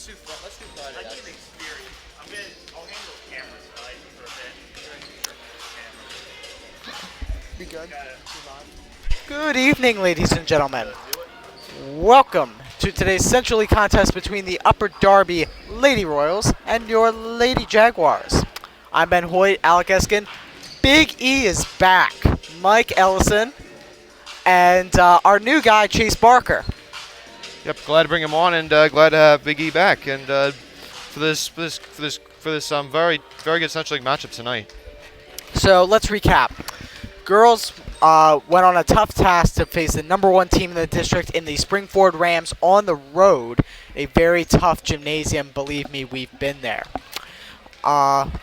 Let's do Friday. I need experience. I'll handle cameras, right, for a bit. Be good. Good evening, ladies and gentlemen. Welcome to today's centrally contest between the Upper Darby Lady Royals and your Lady Jaguars. I'm Ben Hoyt, Alec Eskin. Big E is back. Mike Ellison and our new guy Chase Barker. Yep, glad to bring him on, and glad to have Big E back, and for this very good Central League matchup tonight. So let's recap. Girls went on a tough task to face the #1 team in the district in the Springford Rams on the road. A very tough gymnasium, believe me, we've been there.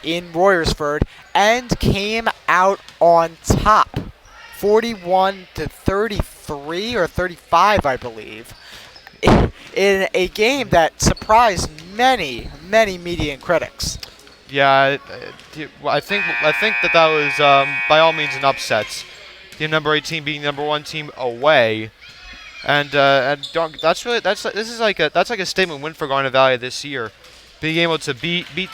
In Royersford, and came out on top, 41-33 or 35, I believe, in a game that surprised many media and critics. Yeah, I think that was by all means an upset. The #8 team beating the #1 team away, and that's like a statement win for Garnet Valley this year, being able to beat the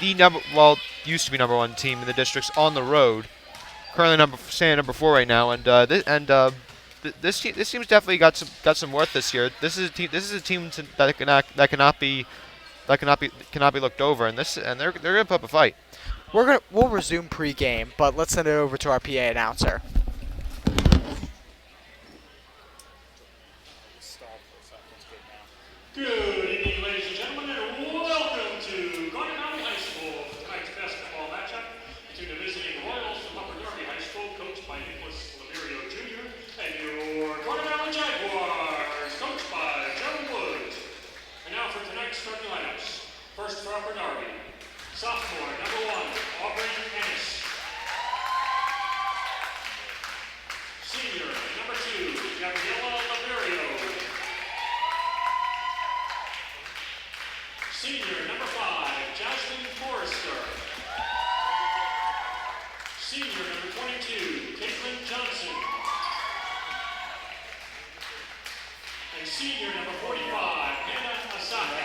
used to be #1 team in the districts on the road, currently staying at #4 right now, and this team's definitely got some worth this year. This is a team that cannot be looked over, and they're gonna put up a fight. We'll resume pre-game, but let's send it over to our PA announcer. Good evening, ladies and gentlemen, and welcome to Garnet Valley High School. Tonight's basketball matchup between the visiting Royals from Upper Darby High School, coached by Nicholas Laverio Jr., and your Garnet Valley Jaguars, coached by Joe Woods. And now for tonight's starting lineups. First for Upper Darby, sophomore, #1, Aubrey Ennis. Senior, #2, Gabriella Laverio. Senior, #5, Jasmine Forrester. Senior, #22, Caitlin Johnson. And senior, #45, Hannah Asaka.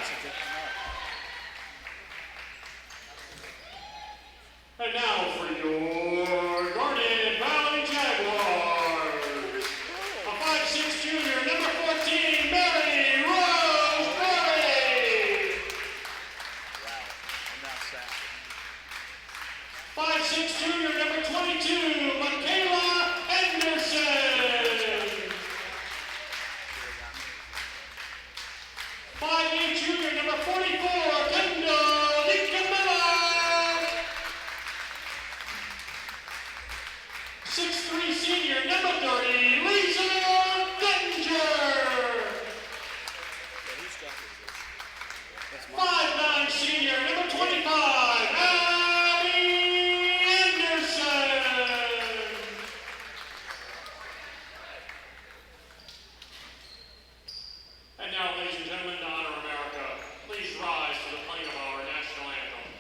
And now for your Garnet Valley Jaguars. A 5'6" junior, #14, Mary Rose Berry. 5'6" junior, #22, Michaela Anderson. 5'8" junior, #44, Kendall Licamella. 6'3" senior, #30, Lisa Dinger. 5'9" senior, #25, Abby Anderson. And now, ladies and gentlemen, to honor America, please rise to the playing of our national anthem.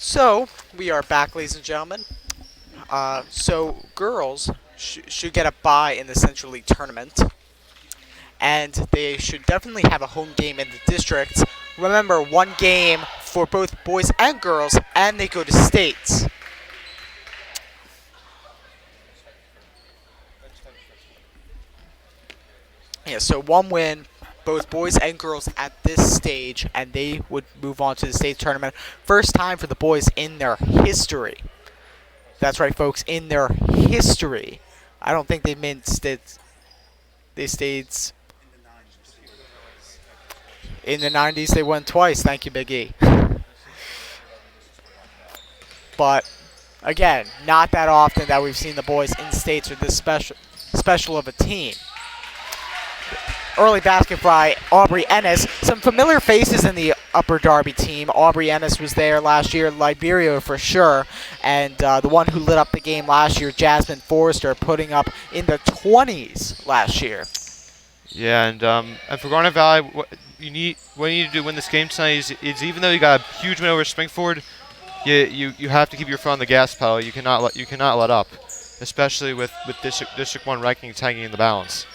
So, we are back, ladies and gentlemen. So, girls should get a bye in the Central League tournament. And they should definitely have a home game in the districts. Remember, one game for both boys and girls, and they go to states. Yeah, so one win, both boys and girls at this stage, and they would move on to the state tournament. First time for the boys in their history. That's right, folks, in their history. I don't think they minced it. They stayed. In the 90s, they won twice. Thank you, Big E. But, again, not that often that we've seen the boys in states with this special of a team. Early basket by Aubrey Ennis. Some familiar faces in the Upper Darby team. Aubrey Ennis was there last year, Liberio for sure. And the one who lit up the game last year, Jasmine Forrester, putting up in the 20s last year. Yeah, and for Garnet Valley, what you need to do to win this game tonight is even though you got a huge win over Springford, you have to keep your foot on the gas pedal. You cannot let up, especially with District 1 ranking tagging in the balance.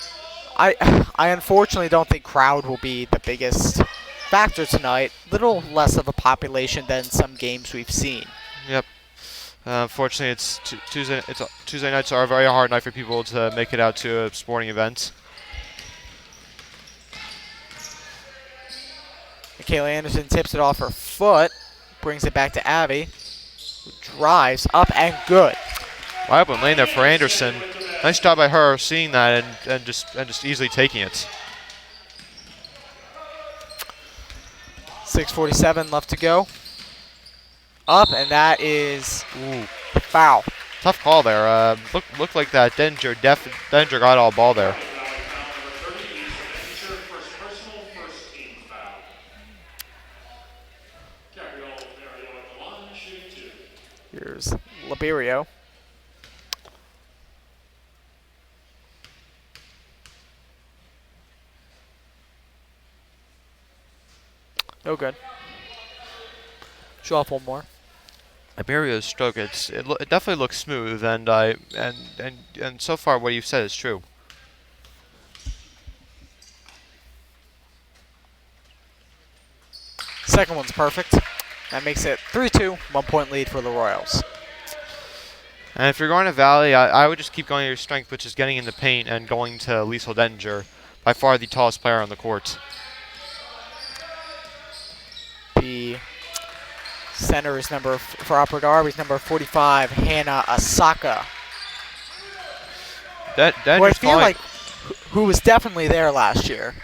I unfortunately don't think crowd will be the biggest factor tonight. Little less of a population than some games we've seen. Yep. Unfortunately, it's Tuesday nights are a very hard night for people to make it out to a sporting event. Michaela Anderson tips it off her foot, brings it back to Abby, who drives up and good. Wide open lane there for Anderson. Nice job by her seeing that and just easily taking it. 6:47 left to go. Up, and that is foul. Tough call there. Looked like that Denninger got all ball there. Here's Liberio. No good. Show off one more. Iberio's stroke, it definitely looks smooth, and so far what you've said is true. Second one's perfect. That makes it 3-2, 1 point lead for the Royals. And if you're going to Valley, I would just keep going to your strength, which is getting in the paint and going to Liesl Denninger, by far the tallest player on the court. The center is for Upper Darby is number 45, Hannah Asaka. Who I feel like who was definitely there last year.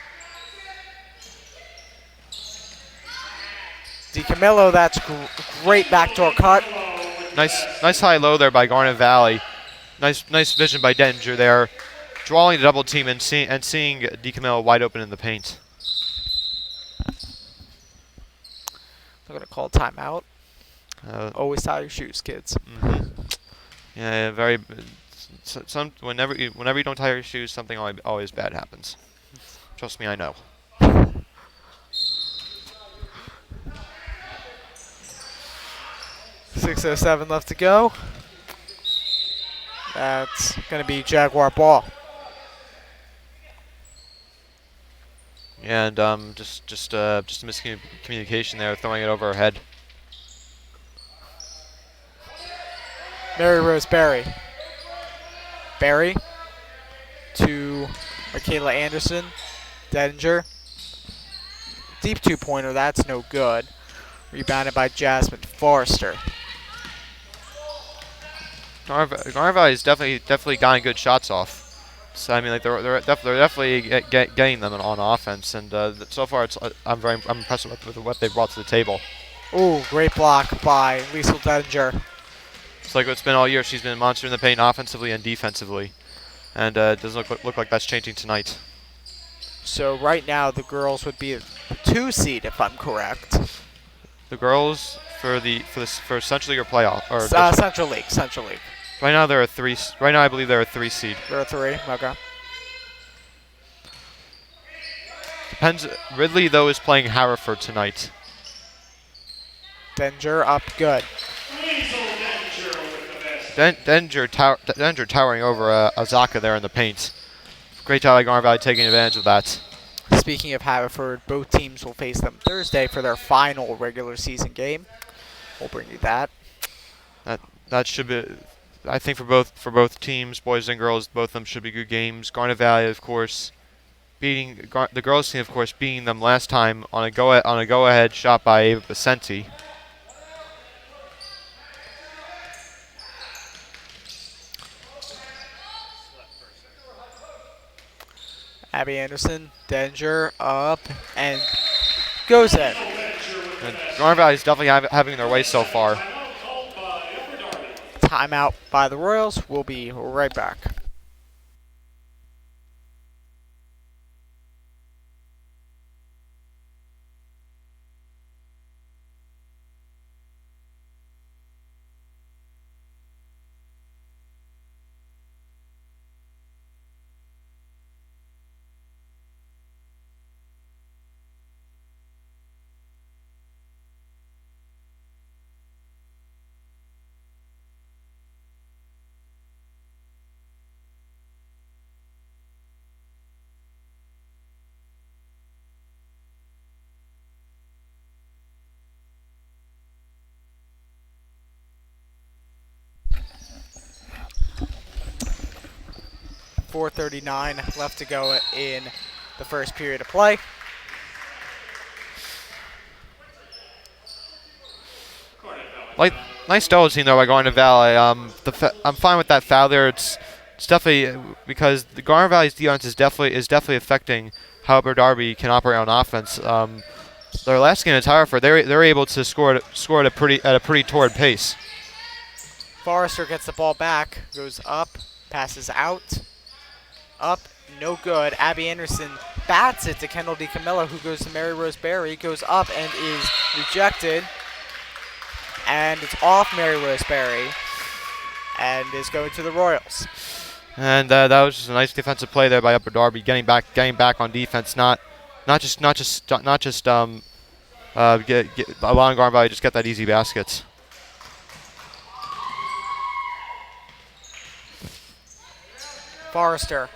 DiCamillo, that's great backdoor cut. Nice high-low there by Garnet Valley. Nice vision by Denninger there, drawing the double team and seeing DiCamillo wide open in the paint. They're gonna call timeout. Always tie your shoes, kids. Yeah, whenever you don't tie your shoes, something always bad happens. Trust me, I know. 6:07 left to go. That's going to be Jaguar ball. And just a miscommunication there, throwing it over her head. Mary Rose Berry. Berry to Michaela Anderson. Denninger. Deep two-pointer, that's no good. Rebounded by Jasmine Forrester. Garnet Valley is definitely gotten good shots off. So I mean, like they're definitely getting them on offense, and so far I'm impressed with what they've brought to the table. Ooh, great block by Liesl Denninger. It's like it's been all year. She's been a monster in the paint offensively and defensively, and it doesn't look like that's changing tonight. So right now the girls would be a 2 seed if I'm correct. The girls for Central League or playoff or Central League. Right now they're a 3. Right now I believe they're a 3 seed. They're a 3. Okay. Depends. Ridley though is playing Hereford tonight. Danger up good. Weasel Danger with the best. Danger towering over Azaka there in the paint. Great job by Garnet Valley taking advantage of that. Speaking of Haverford, both teams will face them Thursday for their final regular season game. We'll bring you that. That should be, I think, for both teams, boys and girls, both of them should be good games. Garnet Valley, of course, beating the girls team, of course, beating them last time on a go-ahead shot by Ava Vicenti. Abby Anderson, Danger up and goes in. And Garnet Valley is definitely having their way so far. Called by Upper Darby. Timeout by the Royals. We'll be right back. .439 left to go in the first period of play. Nice double team though by Garnet Valley. I'm fine with that foul there. It's definitely because the Garnet Valley's defense is definitely affecting how Upper Darby can operate on offense. Their last game at Haverford, they're able to score at a pretty torrid pace. Forrester gets the ball back, goes up, passes out, up, no good. Abby Anderson bats it to Kendall DiCamillo, who goes to Mary Rose Berry, goes up and is rejected. And it's off Mary Rose Berry and is going to the Royals. And that was just a nice defensive play there by Upper Darby, getting back on defense, not just allowing Garnet Valley just get that easy baskets. Forrester.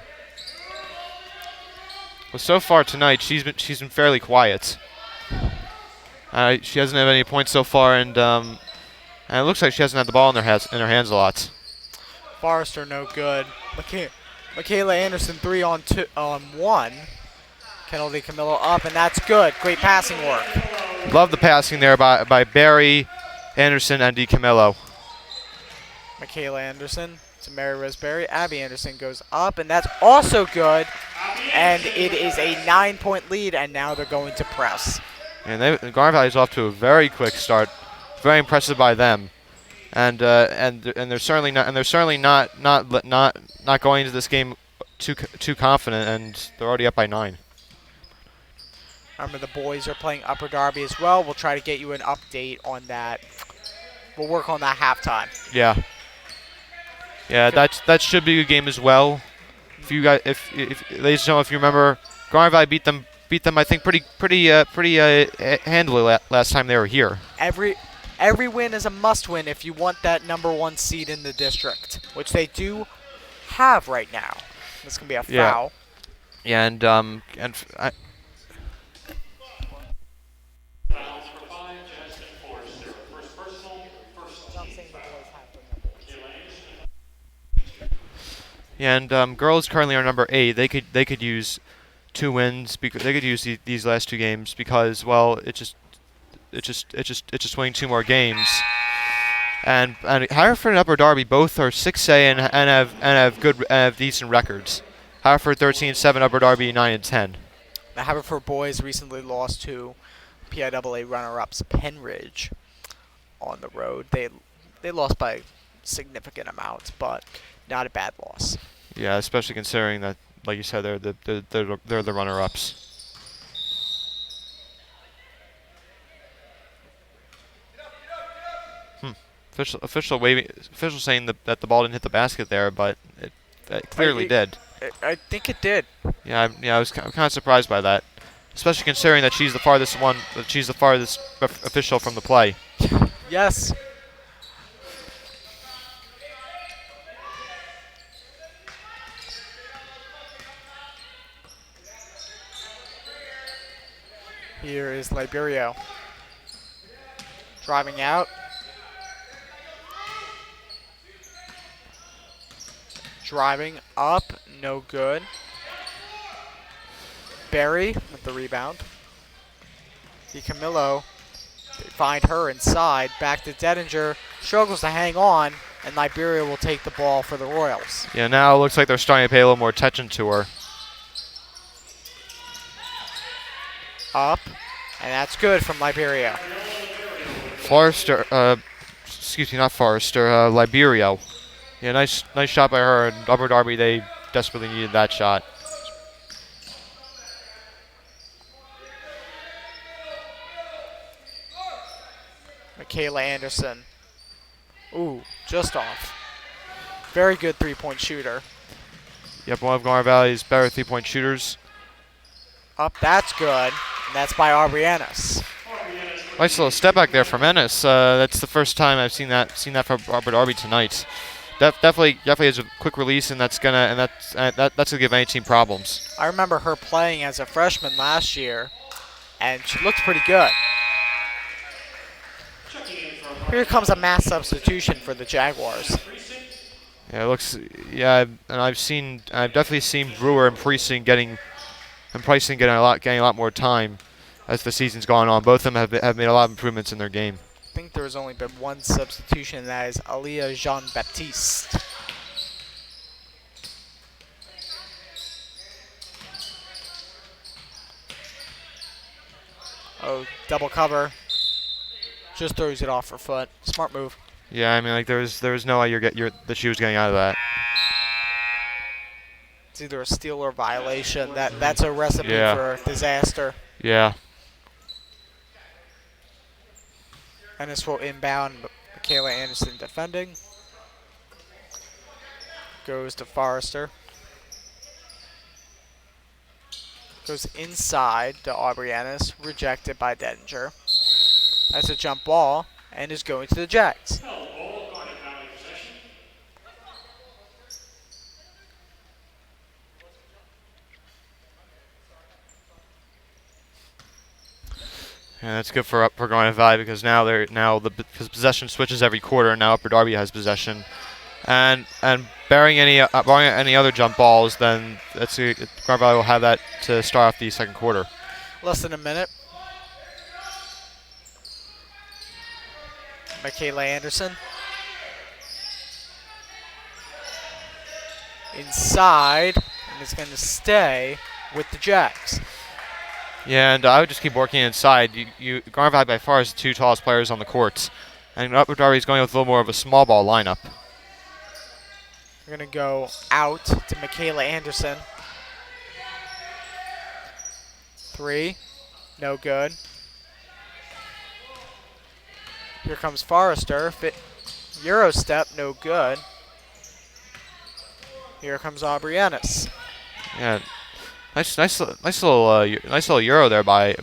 Well, so far tonight she's been fairly quiet. She hasn't had any points so far, and it looks like she hasn't had the ball in her hands a lot. Forrester no good. Michaela Anderson 3 on 1. Kendall DiCamillo up, and that's good. Great passing work. Love the passing there by Barry, Anderson, and DiCamillo. Michaela Anderson to Mary Rose Berry. Abby Anderson goes up, and that's also good. And it is a 9-point lead, and now they're going to press. And Garnet Valley is off to a very quick start. Very impressive by them, and they're certainly not going into this game too confident, and they're already up by 9. Remember, the boys are playing Upper Darby as well. We'll try to get you an update on that. We'll work on that halftime. Yeah, that should be a game as well. If you guys, if ladies and gentlemen, if you remember, Garnet Valley beat them. I think pretty handily last time they were here. Every win is a must-win if you want that #1 seed in the district, which they do have right now. This can be a foul. Yeah, and Fouls for 5, Jasmine Forrester. First personal, first team foul. girls currently are number 8. They could use 2 wins because they could use these last 2 games because it's just winning 2 more games. And Haverford and Upper Darby both are 6A and have decent records. Haverford 13-7, Upper Darby 9-10. The Haverford boys recently lost to PIAA runner-ups Penridge on the road. They lost by significant amounts, but not a bad loss. Yeah, especially considering that, like you said, they're the runner-ups. Official saying that the ball didn't hit the basket there, but it clearly did. I think it did. Yeah, I was kind of surprised by that, especially considering that she's the farthest official from the play. Yes. Here is Liberio. Driving out. Driving up. No good. Barry with the rebound. DiCamillo. They find her inside. Back to Dedinger. Struggles to hang on. And Liberia will take the ball for the Royals. Yeah, now it looks like they're starting to pay a little more attention to her. Up. And that's good from Liberia. Forrester, excuse me, not Forrester, Liberio. Yeah, nice shot by her. And Upper Darby, they desperately needed that shot. Michaela Anderson. Ooh, just off. Very good three-point shooter. Yep, one of Garnet Valley's better three-point shooters. Up, that's good. And that's by Aubrianis. Nice little step back there from Ennis. That's the first time I've seen that from Upper Darby tonight. Definitely is a quick release, and that's gonna give any team problems. I remember her playing as a freshman last year, and she looked pretty good. Here comes a mass substitution for the Jaguars. Yeah, it looks. Yeah, and I've definitely seen Brewer and Priesting getting getting a lot more time as the season's gone on. Both of them have made a lot of improvements in their game. I think there's only been one substitution, and that is Aliyah Jean-Baptiste. Oh, double cover. Just throws it off her foot. Smart move. Yeah, I mean, like there was no way that she was getting out of that. It's either a steal or violation. That's a recipe for disaster. Yeah. Ennis will inbound. Michaela Anderson defending. Goes to Forrester. Goes inside to Aubrianis. Rejected by Dedinger. That's a jump ball and is going to the Jags. Yeah, that's good for Garnet Valley because because possession switches every quarter. And now Upper Darby has possession, and barring any other jump balls, then Garnet Valley will have that to start off the second quarter. Less than a minute. Michaela Anderson. Inside, and it's going to stay with the Jags. Yeah, and I would just keep working inside. Garnet Valley by far is the two tallest players on the courts, and Upper Darby is going with a little more of a small ball lineup. We're going to go out to Michaela Anderson. 3, no good. Here comes Forrester. Euro step, no good. Here comes Aubrianis. Yeah, nice little euro there by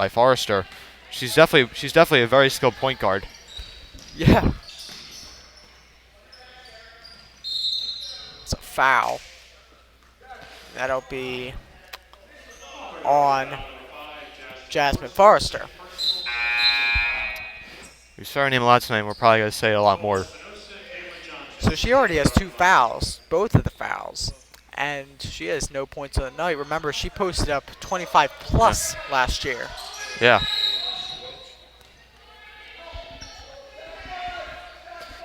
Forrester. She's definitely a very skilled point guard. Yeah. It's a foul. That'll be on Jasmine Forrester. We started naming a lot tonight. We're probably going to say a lot more. So she already has 2 fouls, both of the fouls, and she has no points on the night. Remember, she posted up 25 plus last year. Yeah.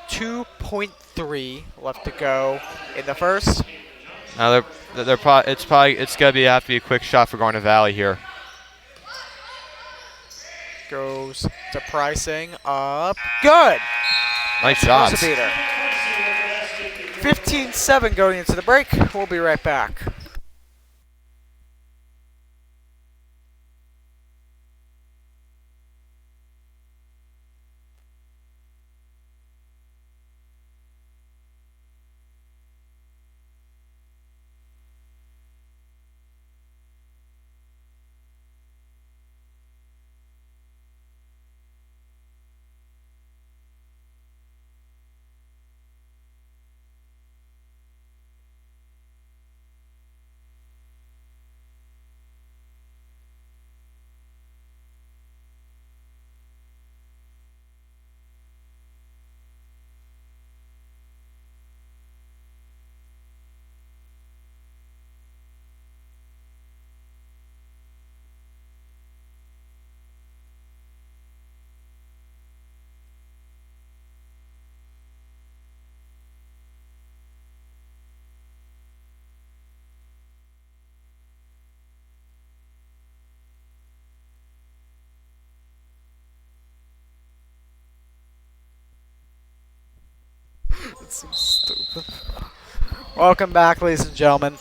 2.3 left to go in the first. Now it's gonna have to be a quick shot for Garnet Valley here. Goes to Pricing, up, good. Nice shots. 15-7 going into the break. We'll be right back. So stupid. Welcome back, ladies and gentlemen.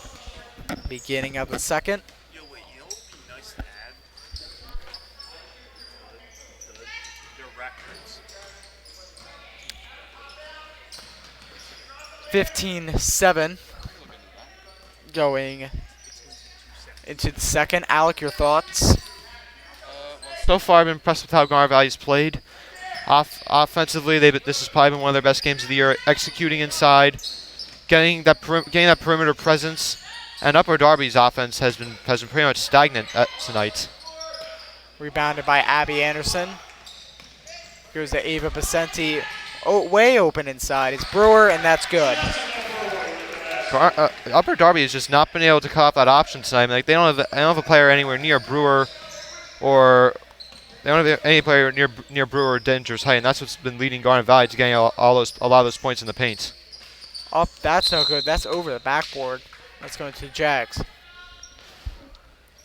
Beginning of the second. Yo, wait, you know what would be nice to add? Their records. 15-7. Going into the second. Alec, your thoughts? So far, I've been impressed with how Garnet Valley's played. Offensively, this has probably been one of their best games of the year. Executing inside, getting that perimeter presence, and Upper Darby's offense has been pretty much stagnant tonight. Rebounded by Abby Anderson. Goes to Ava Pacenti. Oh, way open inside. It's Brewer, and that's good. Upper Darby has just not been able to cut off that option tonight. Like they don't have a player anywhere near Brewer, or they don't have any player near Brewer or Dangerous height, and that's what's been leading Garnet Valley to getting a lot of those points in the paint. Up, that's no good. That's over the backboard. That's going to the Jags.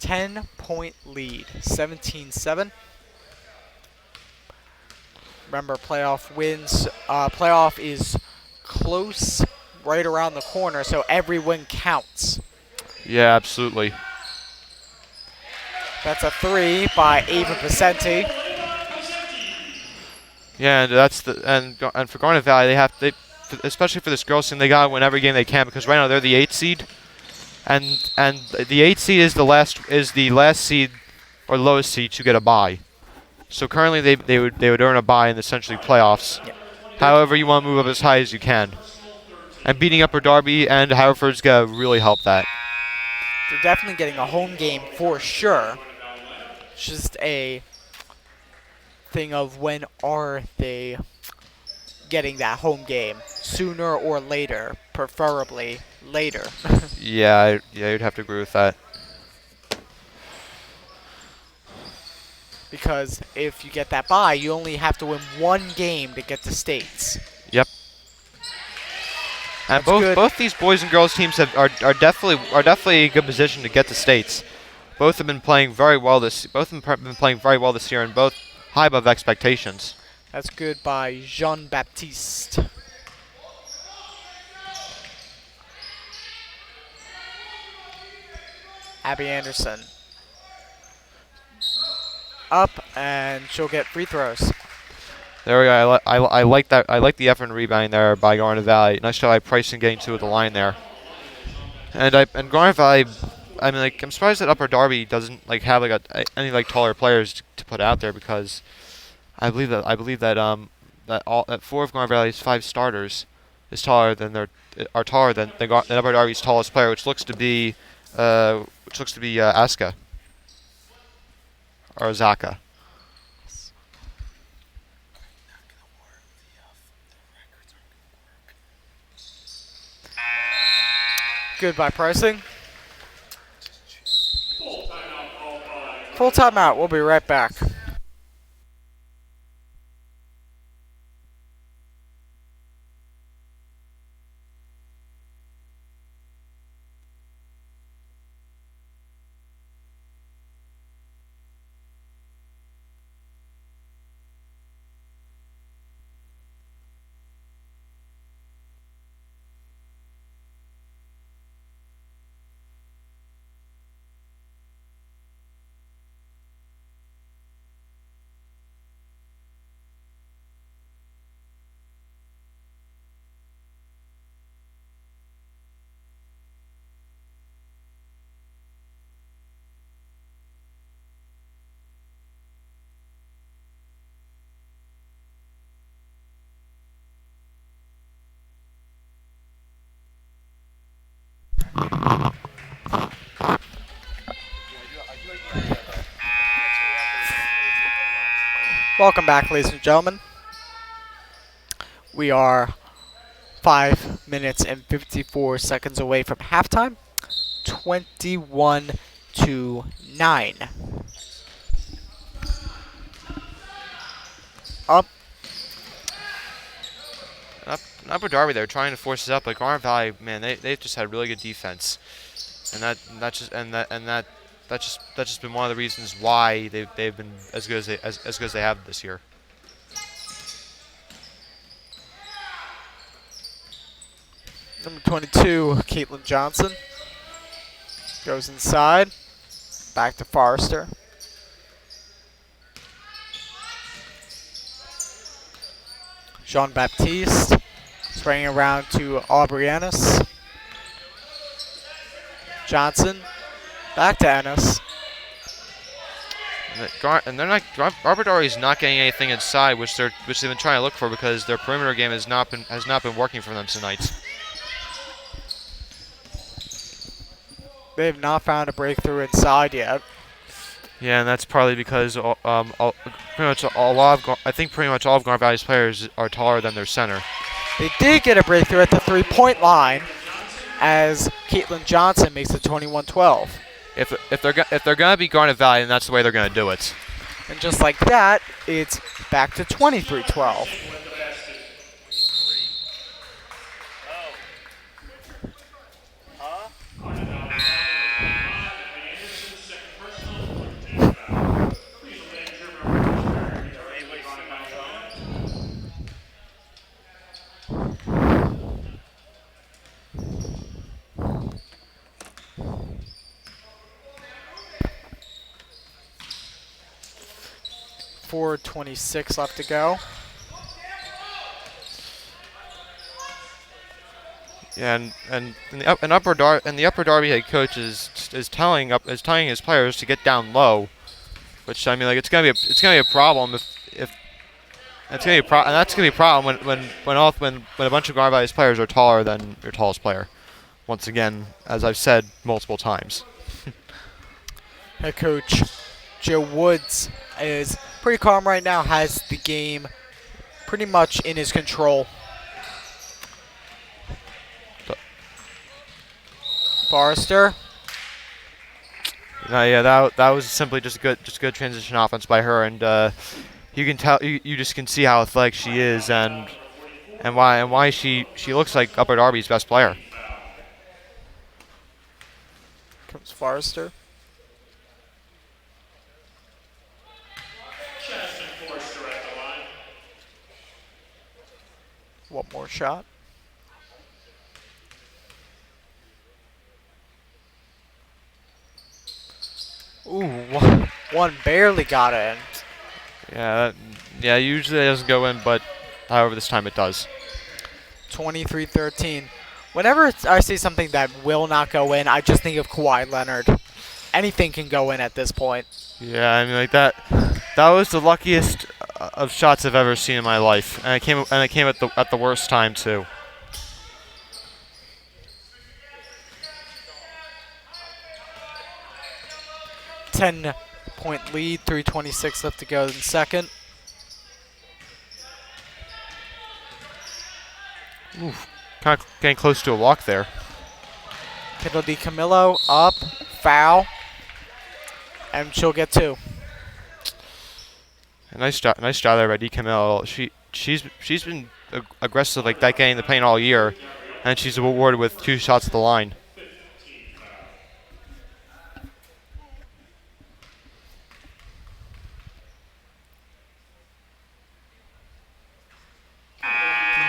10-point lead, 17-7. Remember, playoff wins. Playoff is close, right around the corner, so every win counts. Yeah, absolutely. That's a 3 by Ava Pacenti. Yeah, and for Garnet Valley, especially for this girls team, they gotta win every game they can because right now they're the 8th seed, and the 8th seed is the last seed or lowest seed to get a bye. So currently they would earn a bye in essentially playoffs. Yep. However, you want to move up as high as you can, and beating Upper Darby and Haverford's gonna really help that. They're definitely getting a home game for sure. It's just a thing of when are they getting that home game, sooner or later, preferably later. Yeah, you'd have to agree with that. Because if you get that bye, you only have to win one game to get to states. Yep. And That's both these boys and girls teams are definitely a good position to get to states. Both have been playing very well this year, and both high above expectations. That's good by Jean-Baptiste. Abby Anderson. Up, and she'll get free throws. There we go. I like that. I like the effort and rebounding there by Garnet Valley. Nice job by Price and getting to the line there. And Garnet Valley, I mean, like, I'm surprised that Upper Darby doesn't have any taller players to put out there, because I believe that that 4 of Garnet Valley's 5 starters is taller than Upper Darby's tallest player, which looks to be Aska or Zaka. Good by Pricing. Full timeout called by Full timeout. We'll be right back. Welcome back, ladies and gentlemen. We are 5 minutes and 54 seconds away from halftime. 21-9. Up. Upper Darby, they're trying to force it up, but Garnet Valley, man, they've just had really good defense, and that's just been one of the reasons why they've been as good as they have this year. Number 22, Caitlin Johnson. Goes inside. Back to Forrester. Jean-Baptiste. Spraying around to Aubrey-Ennis. Johnson. Back to Ennis. And they're not. Robert Darby's not getting anything inside, which they've been trying to look for because their perimeter game has not been working for them tonight. They have not found a breakthrough inside yet. Yeah, and that's partly because pretty much all of Garnet Valley's players are taller than their center. They did get a breakthrough at the three-point line as Caitlin Johnson makes it 21-12. If they're gonna be Garnet Valley, then that's the way they're gonna do it. And just like that, it's back to 23-12. .26 left to go. Yeah, and the upper Darby head coach is telling his players to get down low, which I mean like it's gonna be a problem if it's gonna be and that's gonna be a problem when a bunch of Garnet Valley's players are taller than your tallest player. Once again, as I've said multiple times. Head coach Joe Woods is pretty calm right now, has the game pretty much in his control. Forrester. Yeah, that was simply just good transition offense by her, and you can tell you just can see how athletic she is and why she looks like Upper Darby's best player. Comes Forrester. One more shot. Ooh, one barely got in. Yeah, usually it doesn't go in, but however this time it does. 23-13. Whenever I see something that will not go in, I just think of Kawhi Leonard. Anything can go in at this point. Yeah, I mean like that was the luckiest of shots I've ever seen in my life, and it came at the worst time too. Ten-point lead, 3:26 left to go in second. Oof, kind of getting close to a walk there. Piddle DiCamillo up, foul, and she'll get two. A nice job there by DiCamillo. She's been aggressive like that, getting the paint all year, and she's awarded with 2 shots at the line.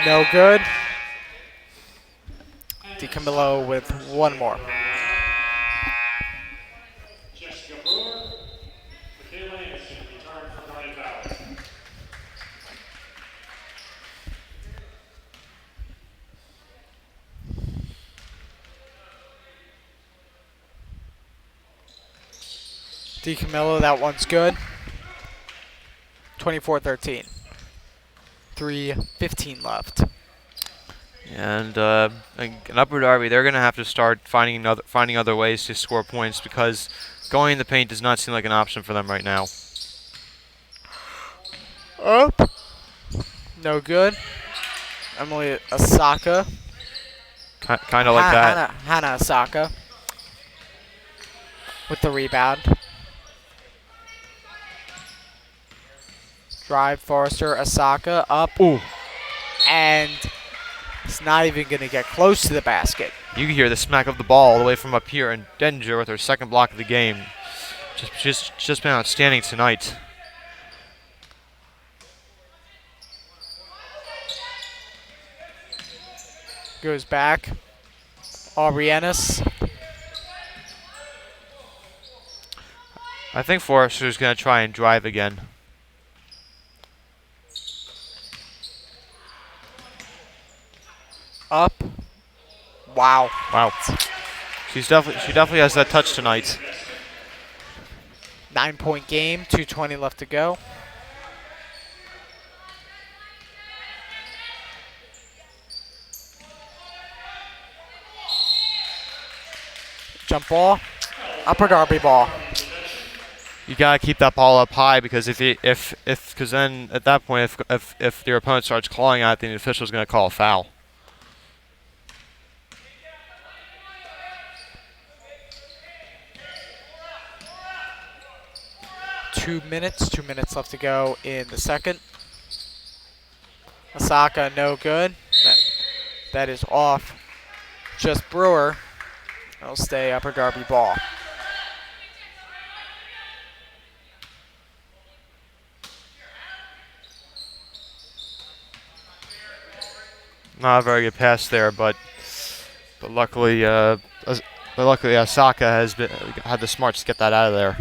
No good. DiCamillo with one more. DiCamillo, that one's good. 24-13. 3:15 left. And in Upper Darby, they're going to have to start finding other ways to score points because going in the paint does not seem like an option for them right now. Up. No good. Emily Asaka. Kind of like that. Hannah Asaka with the rebound. Drive, Forrester, Asaka up. Ooh. And it's not even going to get close to the basket. You can hear the smack of the ball all the way from up here, and Denninger with her second block of the game. Just been outstanding tonight. Goes back. Ennis. I think Forrester's going to try and drive again. Up. Wow. Wow. She definitely has that touch tonight. 9-point game, 2:20 left to go. Jump ball, upper Darby ball. You gotta keep that ball up high because because then at that point if your opponent starts clawing at it, then the official's gonna call a foul. Two minutes left to go in the second. Osaka, no good. That is off. Just Brewer. It'll stay upper Darby ball. Not a very good pass there, but luckily Osaka had the smarts to get that out of there.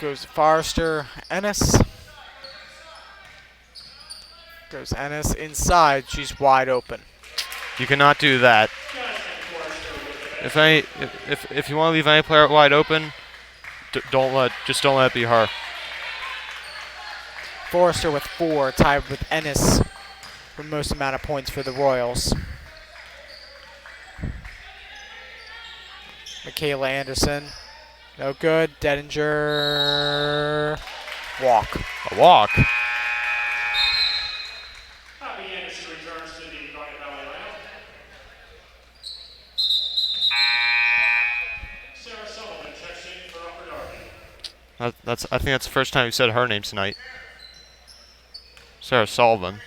Goes Forrester, Ennis. Goes Ennis inside. She's wide open. You cannot do that. If you want to leave any player wide open, don't let it be her. Forrester with 4, tied with Ennis for most amount of points for the Royals. Michaela Anderson, no good. Dedinger, walk. A walk. Darby Anderson returns to the Garnet Valley lineup. Sarah Sullivan checks in for Upper Darby. I think that's the first time you said her name tonight. Sarah Sullivan.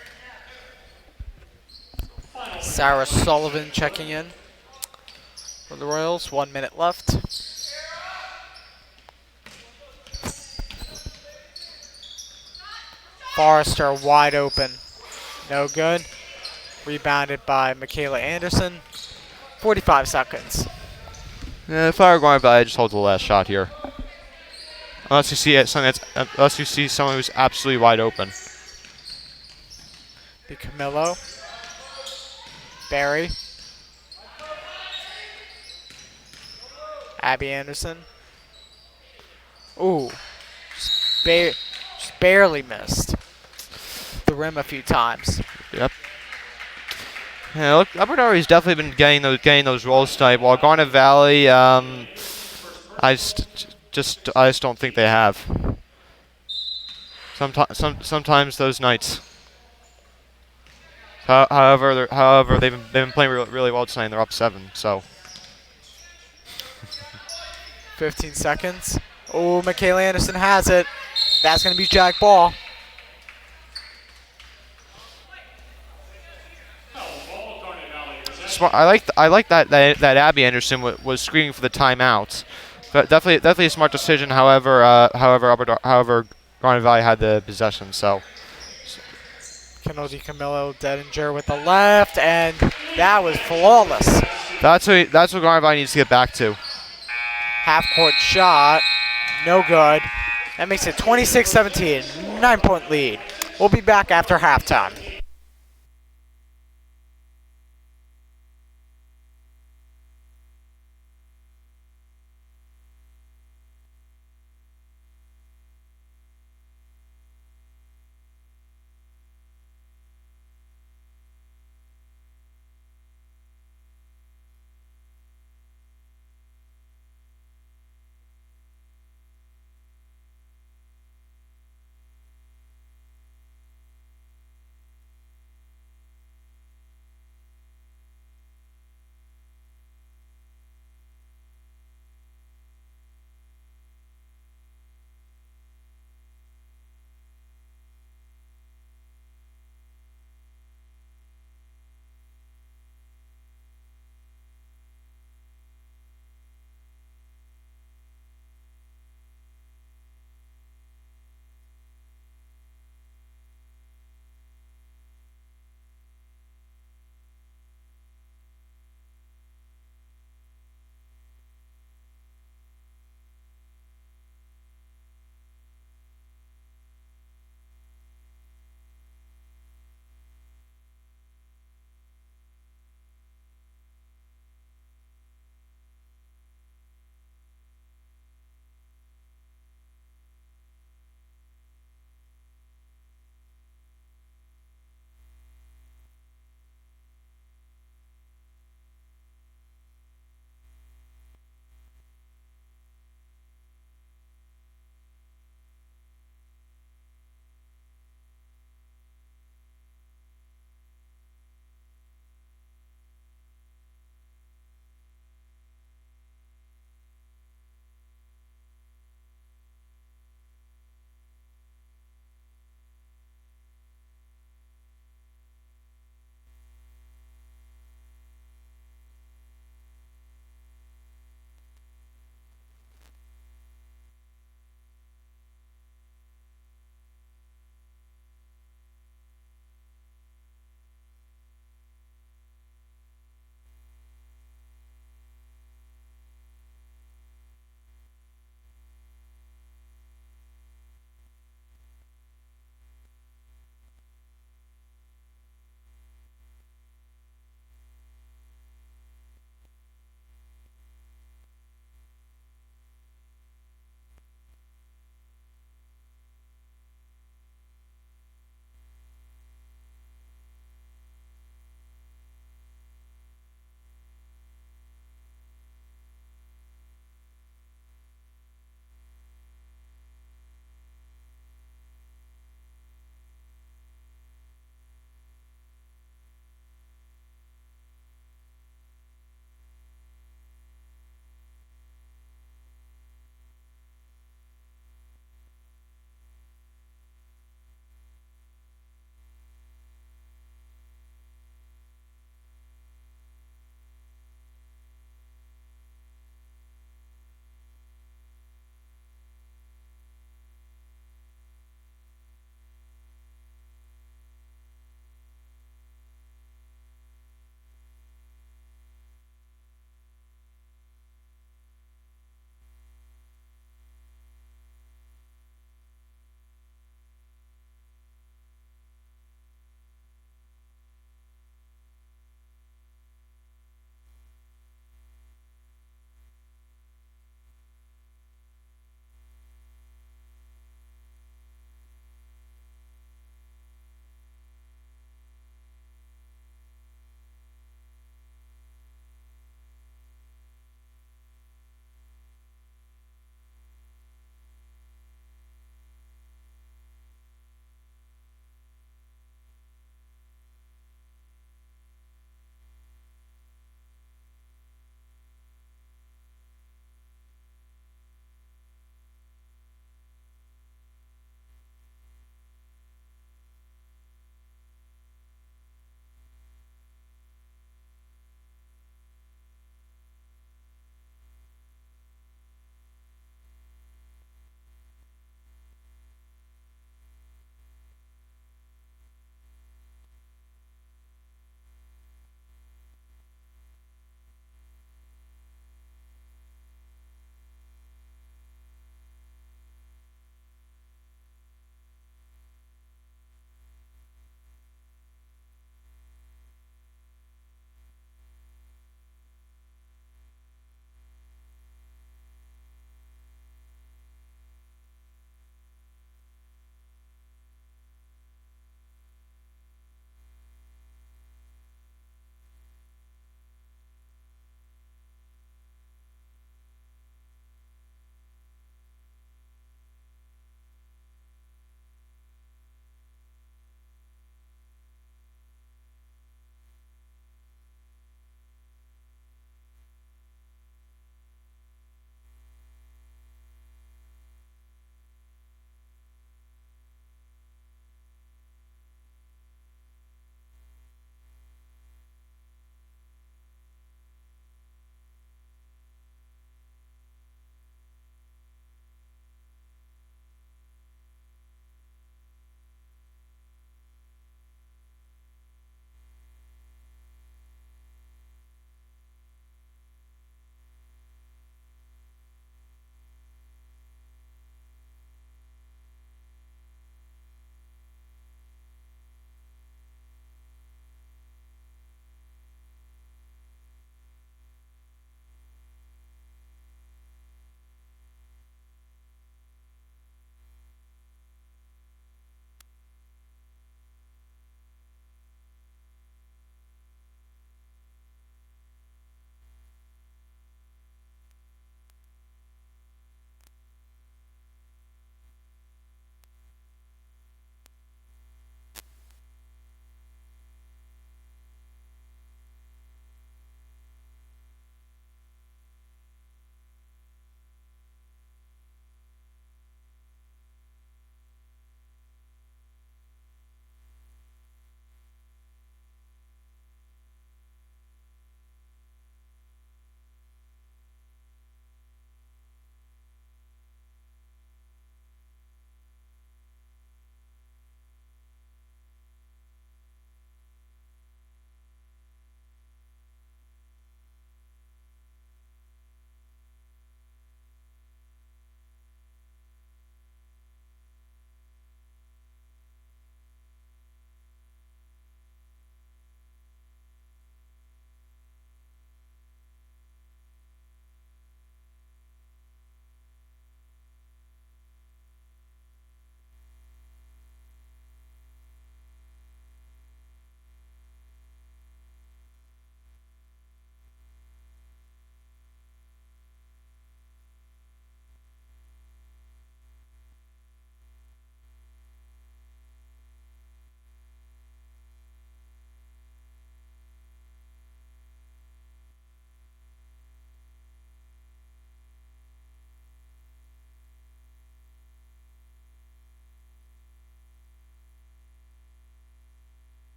Sarah Sullivan checking in for the Royals. 1 minute left. Forrester wide open. No good. Rebounded by Michaela Anderson. 45 seconds. Yeah, if I were going by, I just hold the last shot here. Unless you see someone who's absolutely wide open. Camillo. Barry. Abby Anderson. Ooh. Just barely missed the rim a few times. Yep. Yeah, look, Upper Darby's definitely been getting those rolls tonight. While Garnet Valley, I just don't think they have. Sometimes those nights. However, they've been playing really well tonight. And they're up 7, so. 15 seconds. Oh, Michaela Anderson has it. That's going to be Jack ball. Smart. I like that Abby Anderson was screaming for the timeout. But definitely a smart decision. However, Garnet Valley had the possession, so. Kendall Camillo, Dedinger with the left, and that was flawless. That's what Garnet Valley needs to get back to. Half-court shot, no good. That makes it 26-17, 9-point lead. We'll be back after halftime.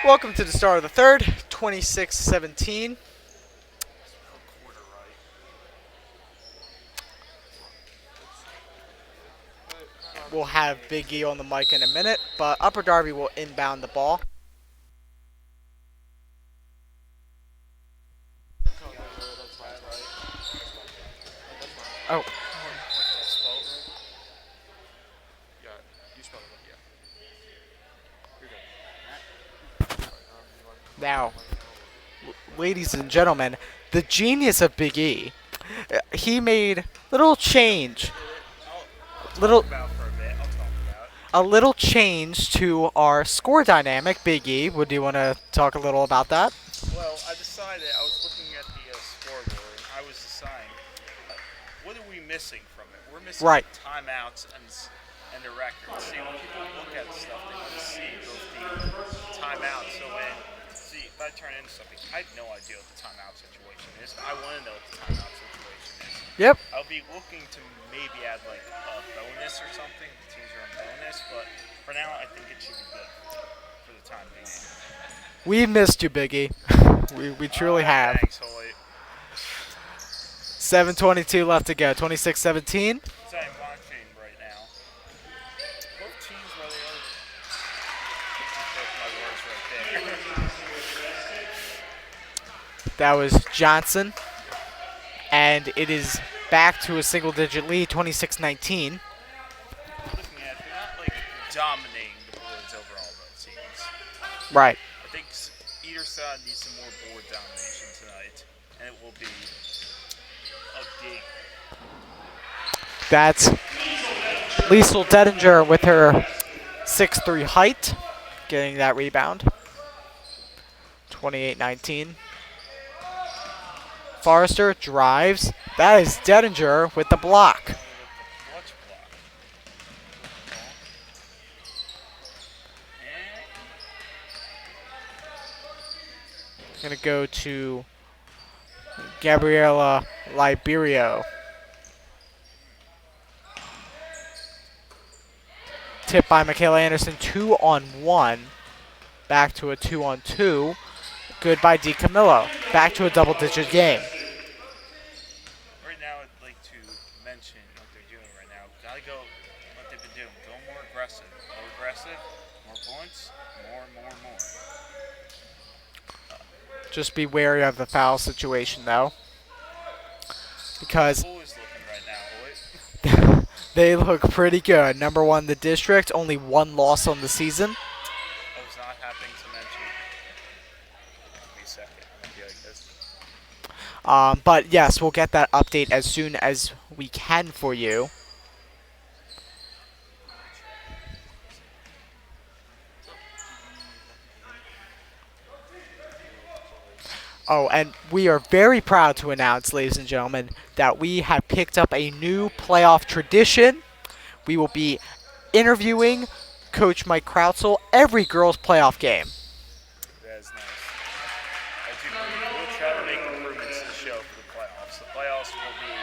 Welcome to the start of the third, 26-17. We'll have Big E on the mic in a minute, but Upper Darby will inbound the ball. Oh. Now, ladies and gentlemen, the genius of Big E, he made little change, a little change to our score dynamic. Big E, would you want to talk a little about that? Well, I decided, I was looking at the scoreboard, and I was deciding, what are we missing from it? We're missing Right. timeouts and the records. See, when people look at stuff, they want to see both the timeouts. So if I turn into something, I have no idea what the timeout situation is. I want to know what the timeout situation is. Yep. I'll be looking to maybe add like a bonus or something. The teams are on bonus, but for now, I think it should be good for the time being. We missed you, Big E. we truly have. Thanks, Hoyt. 7:22 left to go. 26-17. So I'm watching right now. Both teams where they are. Both my words right there. That was Johnson. And it is back to a single-digit lead, 26-19. Looking at it, they're not like dominating the boards overall, both teams. Right. I think either side needs some more board domination tonight, and it will be a game. That's Liesl Dedinger with her 6'3" height, getting that rebound. 28-19. Forrester drives. That is Dedinger with the block. Watch block. Gonna go to Gabriela Liberio. Tip by Michaela Anderson, 2-on-1. Back to a 2-on-2. Good by DiCamillo. Back to a double-digit game. Right now, I'd like to mention what they're doing right now. Gotta go what they've been doing. Go more aggressive. More points, more. Just be wary of the foul situation, though. Because Boys looking right now, Hoyt. they look pretty good. Number one in the district, only one loss on the season. I was not happening to mention. Give me a second. I'm gonna be like this. But yes, we'll get that update as soon as we can for you. Oh, and we are very proud to announce, ladies and gentlemen, that we have picked up a new playoff tradition. We will be interviewing Coach Mike Krautzel every girls' playoff game. That's nice. We'll try to make improvements to the show for the playoffs. The playoffs will be,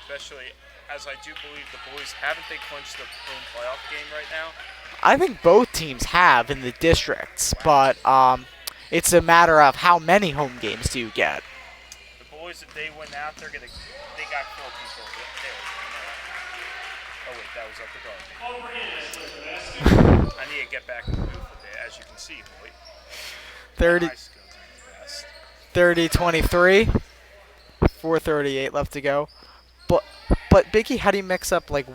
especially as I do believe the boys, haven't they clinched the home playoff game right now? I think both teams have in the districts, but it's a matter of how many home games do you get. The boys, if they win out, they got full control. Oh wait, that was up the Darby. I need to get back in the booth with it, as you can see, boy. 30-23. 4:38 left to go. But Biggie, how do you mix up like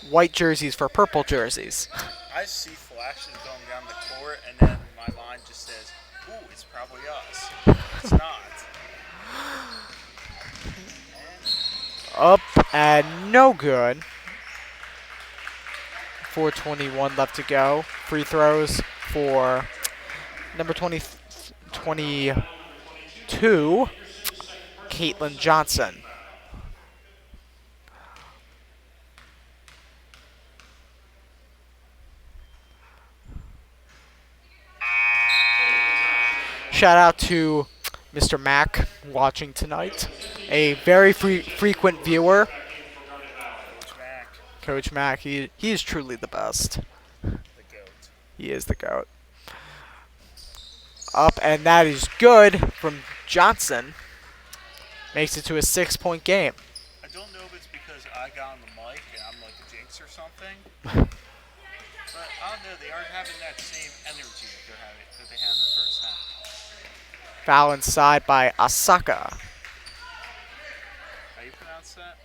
white jerseys for purple jerseys? I see flashes going down the court, and then my line just says, "Ooh, it's probably us." It's not. Up and no good. 4:21 left to go. Free throws for number 22, Caitlin Johnson. Shout out to Mr. Mack watching tonight. A very frequent viewer. Coach Mack, he is truly the best. The GOAT. He is the GOAT. Up, and that is good from Johnson. Makes it to a 6-point game. I don't know if it's because I got on the mic and I'm like a jinx or something, but I don't know. They aren't having that same energy that they had in the first half. Foul inside by Asaka. How you pronounce that?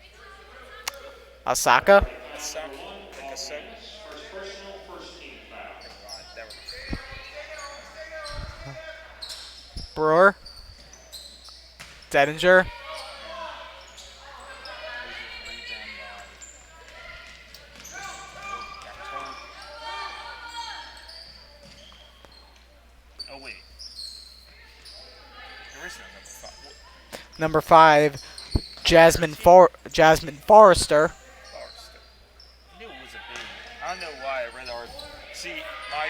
Asaka? Asaka. Like a second. First personal, first team foul. Never mind. Brewer. Dedinger. Oh wait. There is no number 5. Number 5, Jasmine Forrester. Forrester. I knew it was a B. I don't know why I read our. See, my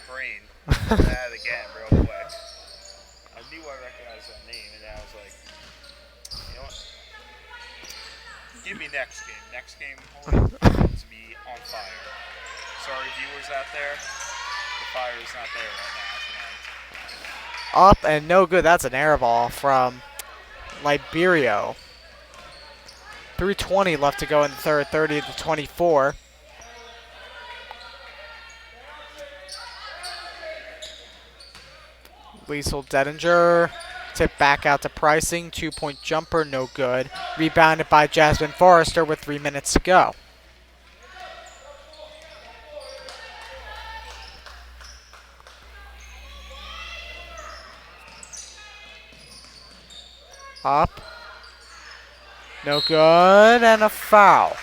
brain. That again, real quick. I knew I recognized that name, and I was like, you know what? Give me next game. Next game, to be on fire. Sorry, viewers out there. The fire is not there right now tonight. Up and no good. That's an air ball from Liberio. 3:20 left to go in the third, 30-24. Liesel Dedinger. Tip back out to Pricing. 2-point jumper, no good. Rebounded by Jasmine Forrester with 3 minutes to go. Up. No good, and a foul.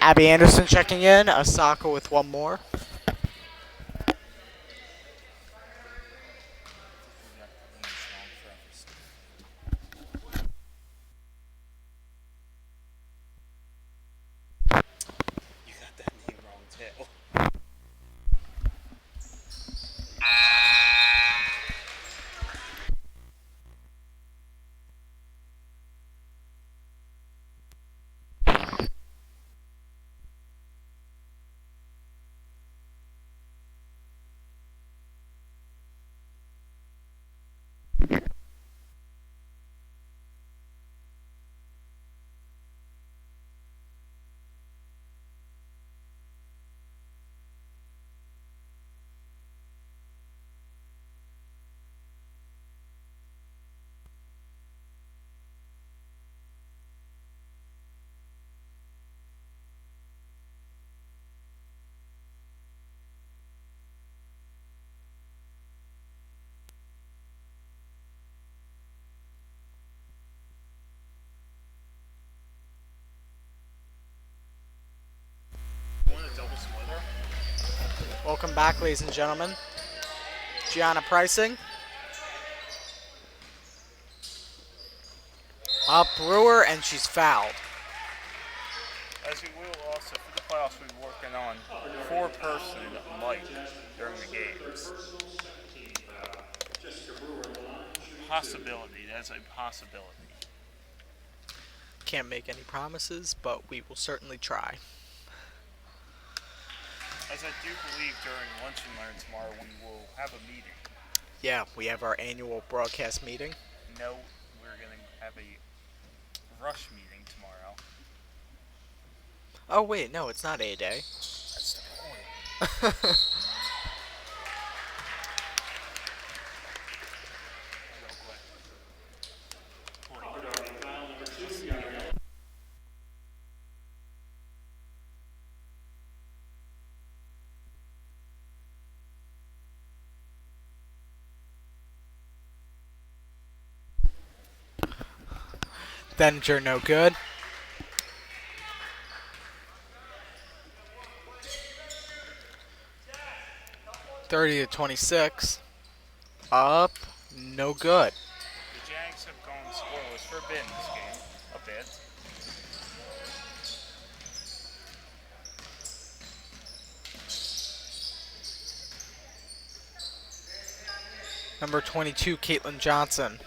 Abby Anderson checking in. Asaka with one more. You got that name wrong too. You want a double splitter? Welcome back, ladies and gentlemen. Gianna Pricing. Up Brewer, and she's fouled. As we will also, for the playoffs, we're working on 4-person mic during the games. Possibility. That's a possibility. Can't make any promises, but we will certainly try. As I do believe during Lunch and Learn tomorrow, we will have a meeting. Yeah, we have our annual broadcast meeting. No, we're going to have a rush meeting tomorrow. Oh, wait, no, it's not A-Day. That's the point. Denninger, no good. (30-26). Up, no good. The Jags have gone scoreless for a bit in this game. Number 22, Caitlin Johnson.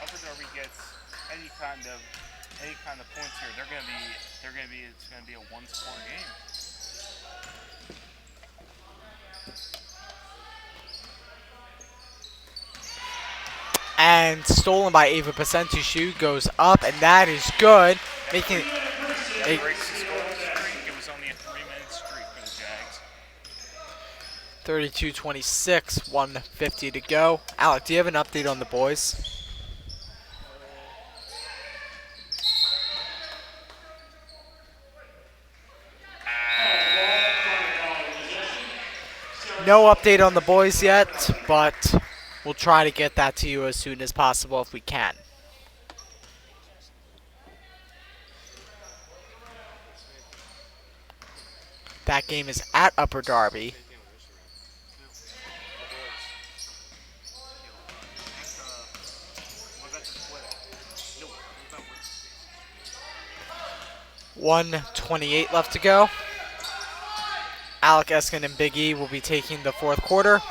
Upper Darby gets any kind of points here, it's gonna be a one-score game. And stolen by Ava Pacentishu, goes up, and that is good, making it That breaks the score streak. It was only a 3-minute streak for the Jags. 32-26, 1:50 to go. Alec, do you have an update on the boys? No update on the boys yet, but we'll try to get that to you as soon as possible if we can. That game is at Upper Darby. What about the Twitter? No, what about Workspace? 1:28 left to go. Alec Eskin and Big E will be taking the fourth quarter.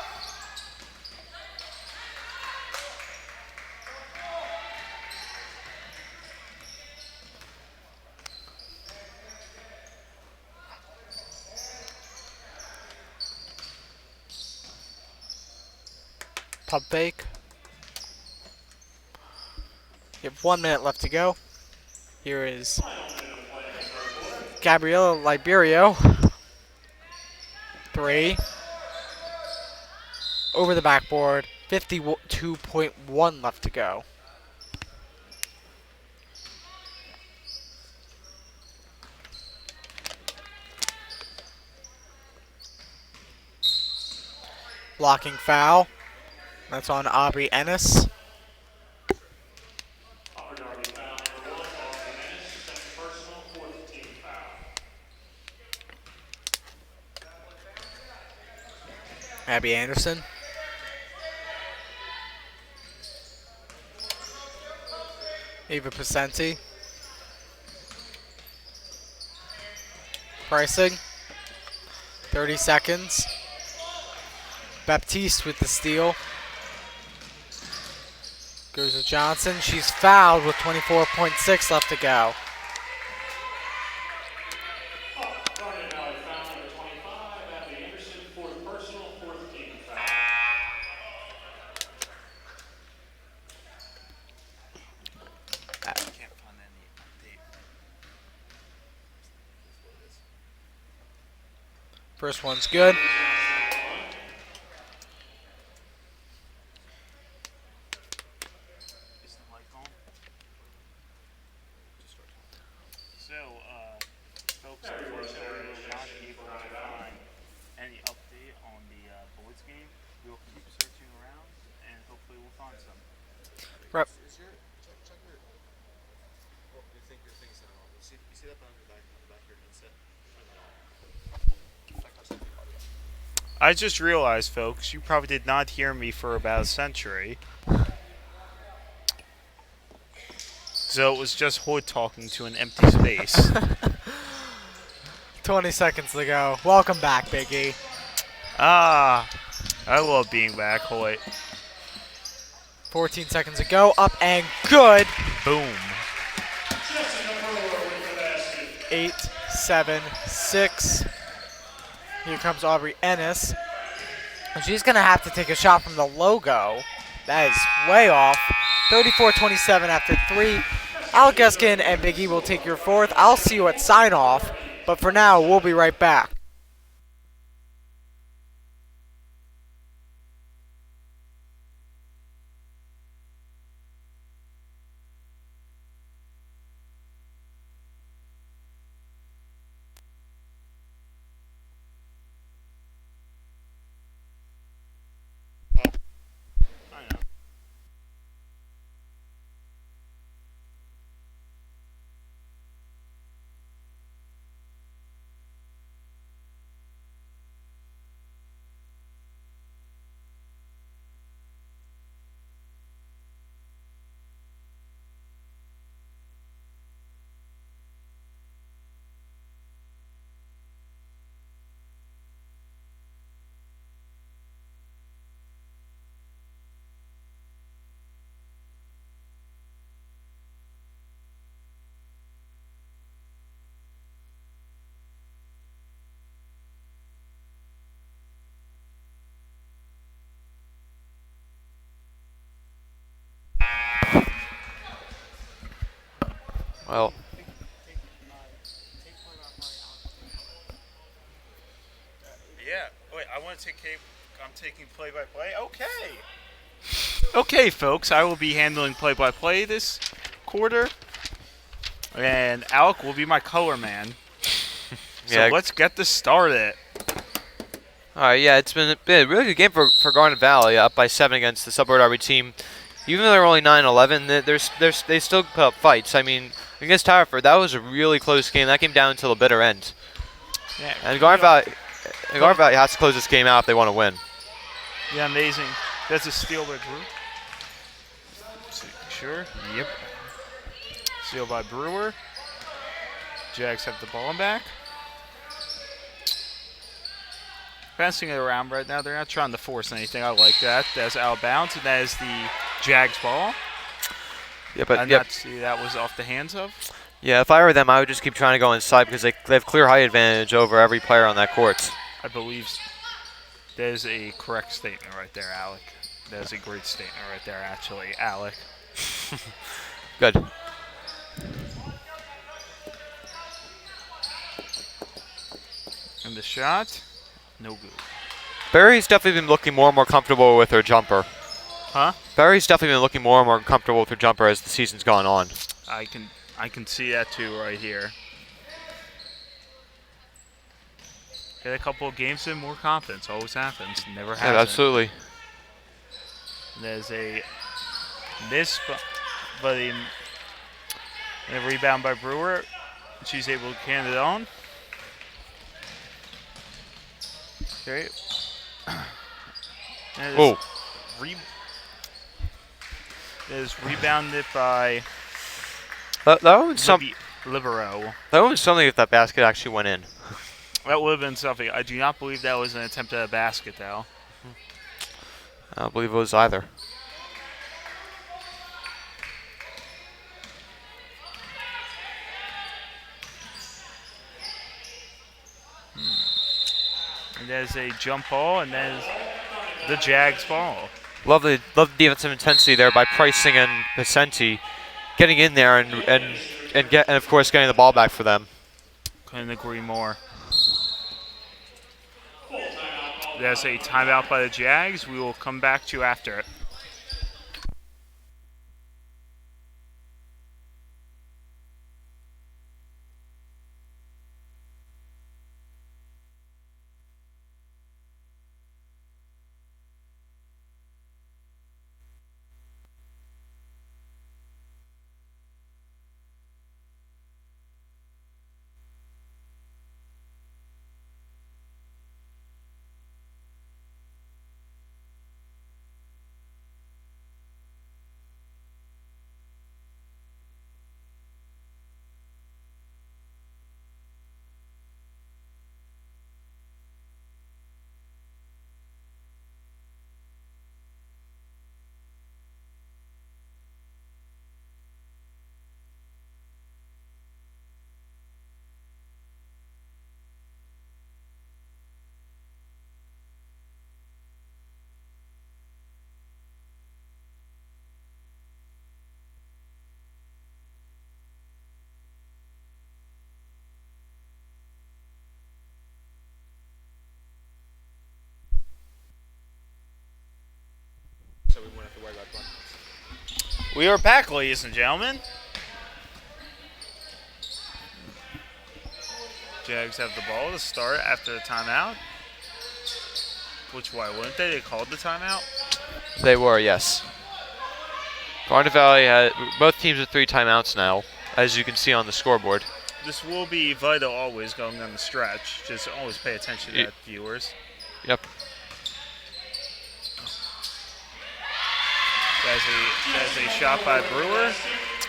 Pump fake. You have 1 minute left to go. Here is Gabriella Liberio. 3. Over the backboard. 52.1 left to go. Blocking foul. That's on Aubrey Ennis. Upper Darby foul number 1, Aubrey Ennis, second personal, fourth team foul. Abby Anderson. Ava Pacenti. Pricing. 30 seconds. Baptiste with the steal. Goes to Johnson. She's fouled with 24.6 left to go. Garnet foul number 25, Abby Anderson, fourth personal, fourth team foul. I can't find any update. First one's good. Is the mic on? So, folks, unfortunately, we're not able to find any update on the boys game. We will keep searching around, and hopefully we'll find some. Rep. You see that on the back of your headset? I just realized, folks, you probably did not hear me for about a century. So it was just Hood talking to an empty space. 20 seconds to go. Welcome back, Big E. Ah, I love being back, Hoyt. 14 seconds to go. Up and good. Boom. 8, 7, 6. Here comes Aubrey Ennis. And she's going to have to take a shot from the logo. That is way off. 34-27 after 3. Alec Eskin and Big E will take your fourth. I'll see you at sign off. But for now, we'll be right back. I know. Well, Yeah. Wait, I want to take I'm taking play-by-play. Okay. Okay, folks. I will be handling play-by-play this quarter, and Alec will be my color man. So yeah. let's get this started. All right, yeah, it's been a really good game for Garnet Valley, up by 7 against the Suburb Darby team. Even though they're only 9-11, they still put up fights. I mean, against Towerford, that was a really close game. That came down until the bitter end. Yeah. And Garnet Valley has to close this game out if they want to win. Yeah, amazing. That's a steal by Brewer. Sure. Yep. Steal by Brewer. Jags have the ball back. Passing it around right now. They're not trying to force anything. I like that. That's out of bounds, and that is the Jags ball. Yeah, but that was off the hands of. Yeah, if I were them, I would just keep trying to go inside because they have clear height advantage over every player on that court. I believe that is a correct statement right there, Alec. That is a great statement right there, actually, Alec. Good. And the shot, no good. Barry's definitely been looking more and more comfortable with her jumper. Huh? Barry's definitely been looking more and more comfortable with her jumper as the season's gone on. I can see that too right here. Get a couple of games in, more confidence. Always happens. Never happens. Yeah, absolutely. There's a miss, but a rebound by Brewer. She's able to can it on. Okay. Oh. Is rebounded by That was Libero. That was something if that basket actually went in. That would have been something. I do not believe that was an attempt at a basket, though. I don't believe it was either. And there's a jump ball, and then the Jags ball. Love the defensive intensity there by Pricing and Vicente, getting in there and of course getting the ball back for them. Couldn't agree more. There's a timeout by the Jags. We will come back to you after it. So we won't have to worry about buttons. We are back, ladies and gentlemen. Jags have the ball to start after the timeout. Which, why wouldn't they? They called the timeout? They were, yes. Garnet Valley had both teams with 3 timeouts now, as you can see on the scoreboard. This will be vital always going down the stretch. Just always pay attention to that, viewers. Yep. That's a shot by Brewer.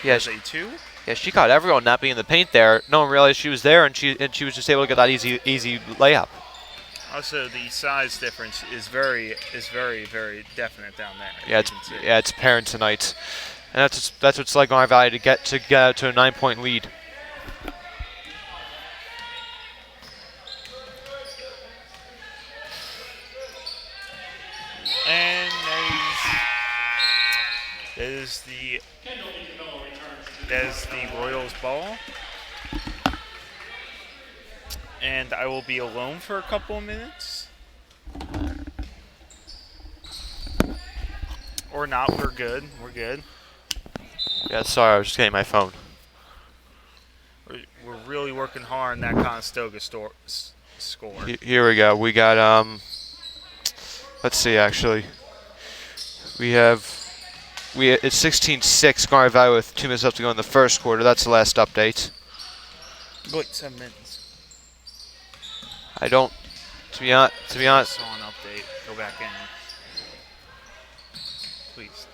Yeah, That's a 2. Yeah, she caught everyone not being in the paint there. No one realized she was there, and she was just able to get that easy layup. Also, the size difference is very, very definite down there. Yeah, it's apparent tonight, and that's what it's like on our Valley to get out to a 9-point lead. And is the That is the Royals ball. And I will be alone for a couple of minutes. Or not, we're good. We're good. Yeah, sorry, I was just getting my phone. We're really working hard on that Conestoga score. Here we go. We got, let's see, actually. It's 16-6, Garnet Valley with 2 minutes left to go in the first quarter. That's the last update. Wait, 7 minutes. I don't, to be honest. Saw an update. Go back in. Please.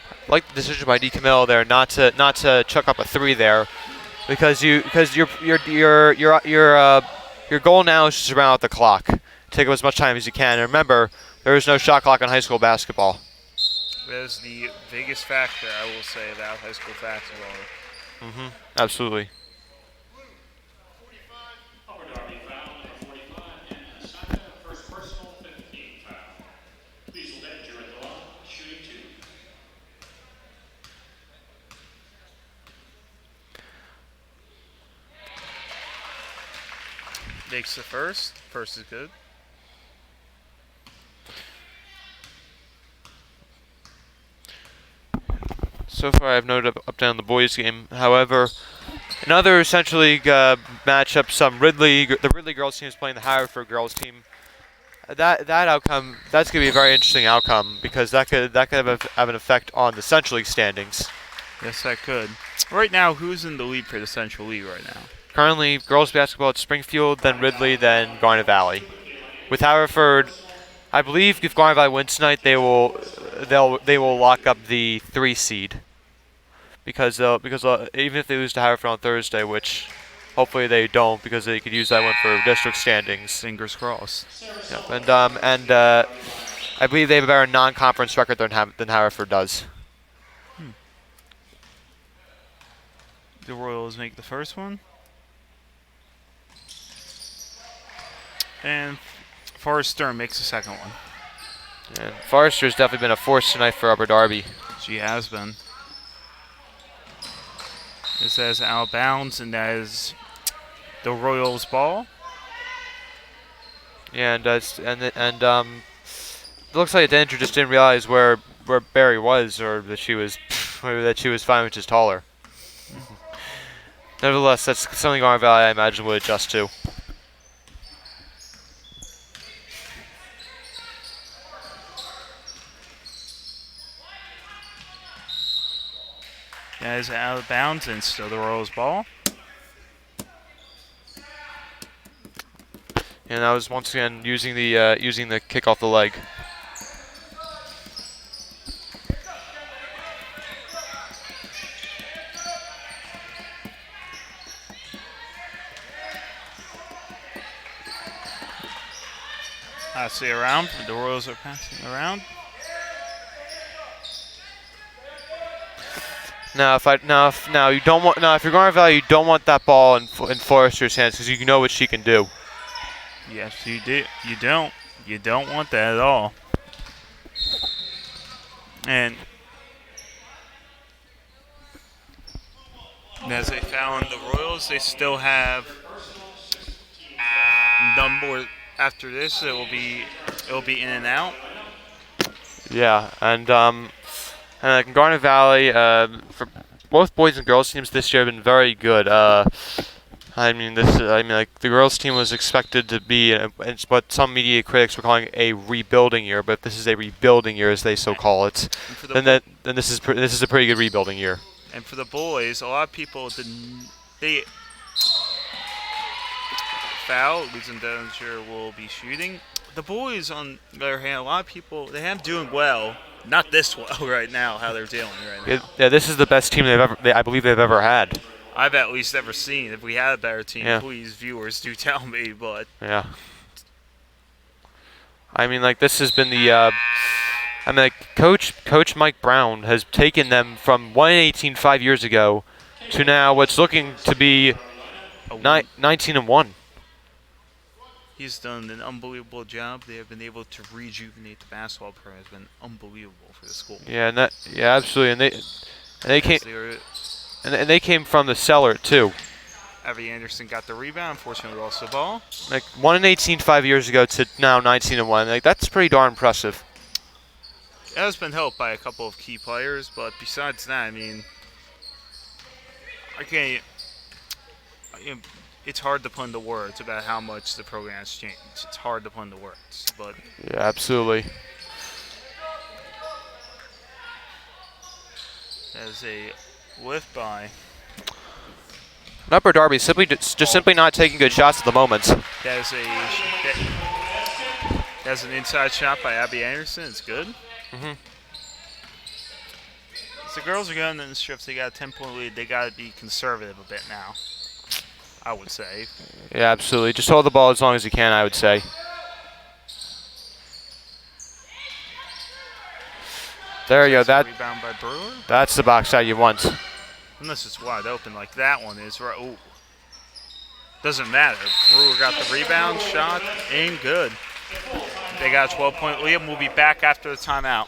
I like the decision by D. Camille there not to chuck up a 3 there, because your goal now is just to round out the clock. Take up as much time as you can. And remember, there is no shot clock in high school basketball. That is the biggest factor, I will say, about high school basketball. Absolutely. Upper Darby foul number 45 and Asaka, first personal 15 foul. Please will enter at the line, shooting 2. Makes the first. First is good. So far, I've noted up down the boys' game. However, another Central League matchup. The Ridley girls team is playing the Haverford girls team. That outcome, that's going to be a very interesting outcome, because that could have an effect on the Central League standings. Yes, that could. Right now, who's in the lead for the Central League right now? Currently, girls basketball at Springfield, then Ridley, then Garnet Valley. With Haverford, I believe if Garnet Valley wins tonight, they will lock up the 3 seed. Because even if they lose to Haverford on Thursday, which hopefully they don't, because they could use that one for district standings. Fingers crossed. Yep. And I believe they have a better non-conference record than Haverford does. The Royals make the first one. And Forrester makes the second one. And Forrester's definitely been a force tonight for Upper Darby. She has been. This is out of bounds, and that is the Royals ball. Yeah, and it looks like Danger just didn't realize where Barry was, or that she was 5 inches taller. Nevertheless, that's something Garnet Valley, I imagine, would adjust to. That is out of bounds, and still the Royals ball. And I was once again using the kick off the leg. I see around. The Royals are passing around. If you're Garnet Valley, you don't want that ball in Forrester's hands, because you know what she can do. Yes, you do. You don't. You don't want that at all. And as they found the Royals, they still have number. After this, it will be in and out. Yeah, and in Garnet Valley, for both boys and girls teams this year have been very good. The girls team was expected to be, it's what some media critics were calling a rebuilding year. But if this is a rebuilding year, as they so call it, then this is a pretty good rebuilding year. And for the boys, a lot of people they foul. Losing Danger will be shooting. The boys, on the other hand, a lot of people they have doing well. Not this well right now. How they're dealing right now. Yeah, this is the best team I believe they've ever had. I've at least ever seen. If we had a better team, Yeah. please, viewers, do tell me. But yeah, this has been the. Coach Mike Brown has taken them from 1-18 5 years ago to now what's looking to be 19-1. He's done an unbelievable job. They have been able to rejuvenate the basketball program. Has been unbelievable for the school. Yeah, absolutely, and they came. And they came from the cellar too. Abby Anderson got the rebound. Unfortunately, lost the ball. Like 1-18 5 years ago to now 19-1. Like that's pretty darn impressive. It has been helped by a couple of key players, but besides that, I mean, I can't. It's hard to put into words about how much the program has changed. It's hard to put into words, but Yeah, absolutely. as a lift by, Upper Darby simply just simply not taking good shots at the moment. that's an inside shot by Abby Anderson. It's good. Mm-hmm. As the girls are going in the strips, they got a 10-point lead. They got to be conservative a bit now, I would say. Yeah, absolutely. Just hold the ball as long as you can, I would say. There you go. Rebound by Brewer. That's the box shot you want. Unless it's wide open like that one is. Right. Ooh. Doesn't matter. Brewer got the rebound, shot, and good. They got a 12-point lead, and we'll be back after the timeout.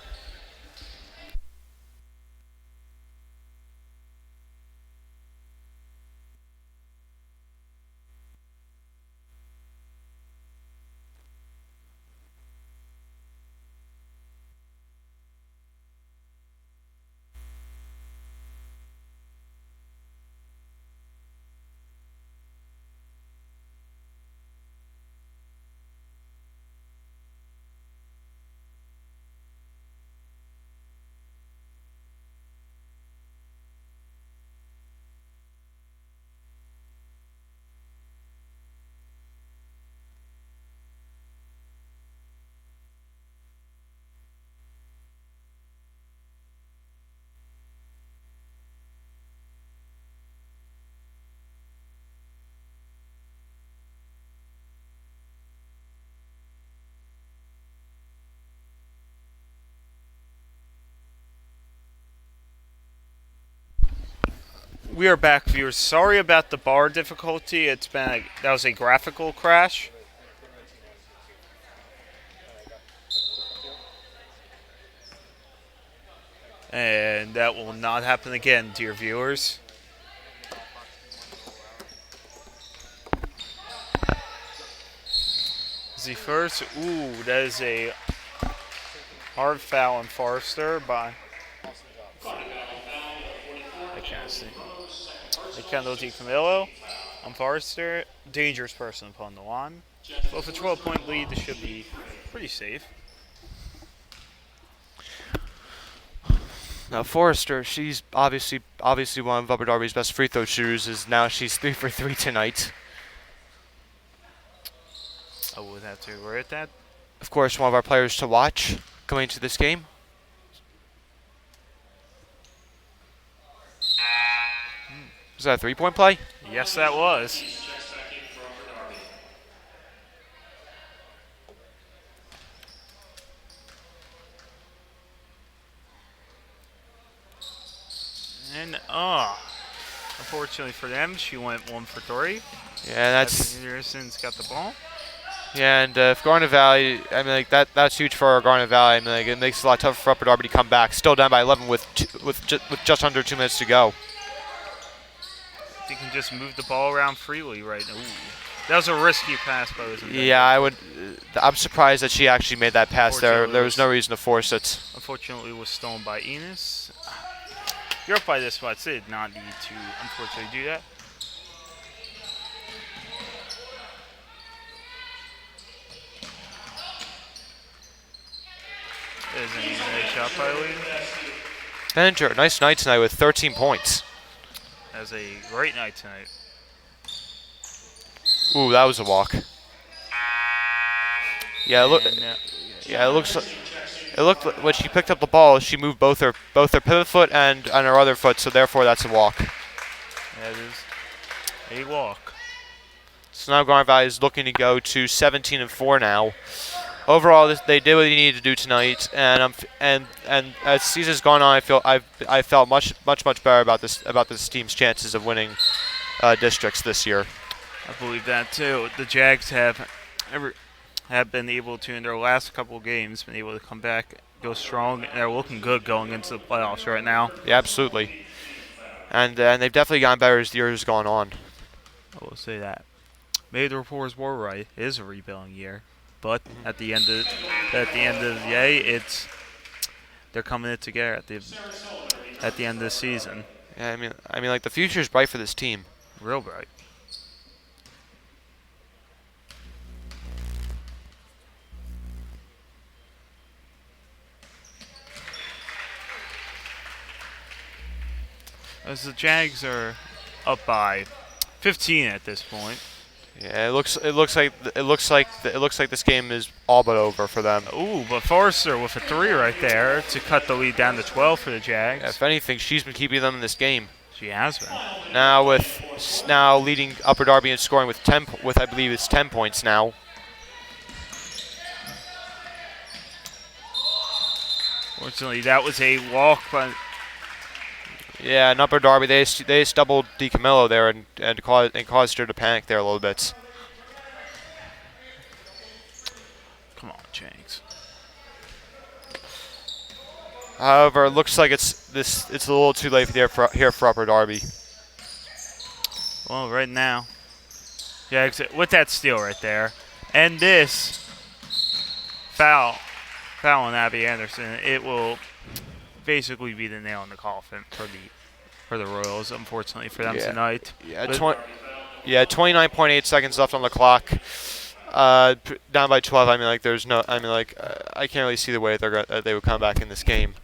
We are back, viewers. Sorry about the bar difficulty. That was a graphical crash. And that will not happen again, dear viewers. The first, that is a hard foul on Forrester by. I can't see. Kendall Di Camillo on Forrester. Dangerous person upon the line. But with a 12-point lead, this should be pretty safe. Now Forrester, she's obviously one of Upper Darby's best free throw shooters. She's 3 for 3 tonight. I would have to agree with that. Of course, one of our players to watch coming into this game. Was that a 3-point play? Yes, that was. And, unfortunately for them, she went 1 for 3. Yeah, that's. Anderson's got the ball. Yeah, and if Garnet Valley, I mean, that's huge for Garnet Valley. I mean, it makes it a lot tougher for Upper Darby to come back. Still down by 11 with just under 2 minutes to go. You can just move the ball around freely right now. Ooh. That was a risky pass by Liz. Yeah, I'm surprised that she actually made that pass there. There was no reason to force it. Unfortunately, it was stolen by Enos. You're up by this much. They did not need to, unfortunately, do that. There's an easy shot by Lee. Veninger, nice night tonight with 13 points. That was a great night tonight. Ooh, that was a walk. Yeah, it looked like when she picked up the ball, she moved both her pivot foot and her other foot, so therefore that's a walk. That is a walk. So now Garnet Valley is looking to go to 17-4 now. Overall, they did what they needed to do tonight, and as season's gone on, I felt much better about this team's chances of winning districts this year. I believe that too. The Jags have been able to, in their last couple of games, been able to come back, go strong, and they're looking good going into the playoffs right now. Yeah, absolutely. and they've definitely gotten better as the years gone on. I will say that. Maybe the reporters were right. It is a rebuilding year, but at the end of the day, they're coming it together at the end of the season. Yeah, I mean, like the future is bright for this team. Real bright. As the Jags are up by 15 at this point. Yeah, it looks like this game is all but over for them. Ooh, but Forrester with a 3 right there to cut the lead down to 12 for the Jags. Yeah, if anything, she's been keeping them in this game. She has been. Now leading Upper Darby in scoring with I believe it's 10 points now. Fortunately, that was a walk, but yeah, and Upper Darby they doubled DiCamillo there and caused her to panic there a little bit. come on, Jags. However, it looks like it's a little too late here for Upper Darby. Well, right now, Jags with that steal right there, and this foul on Abby Anderson, it will basically be the nail in the coffin for the Royals. Unfortunately for them tonight. Yeah, 29.8 seconds left on the clock. Down by 12. I mean, like I can't really see the way they would come back in this game.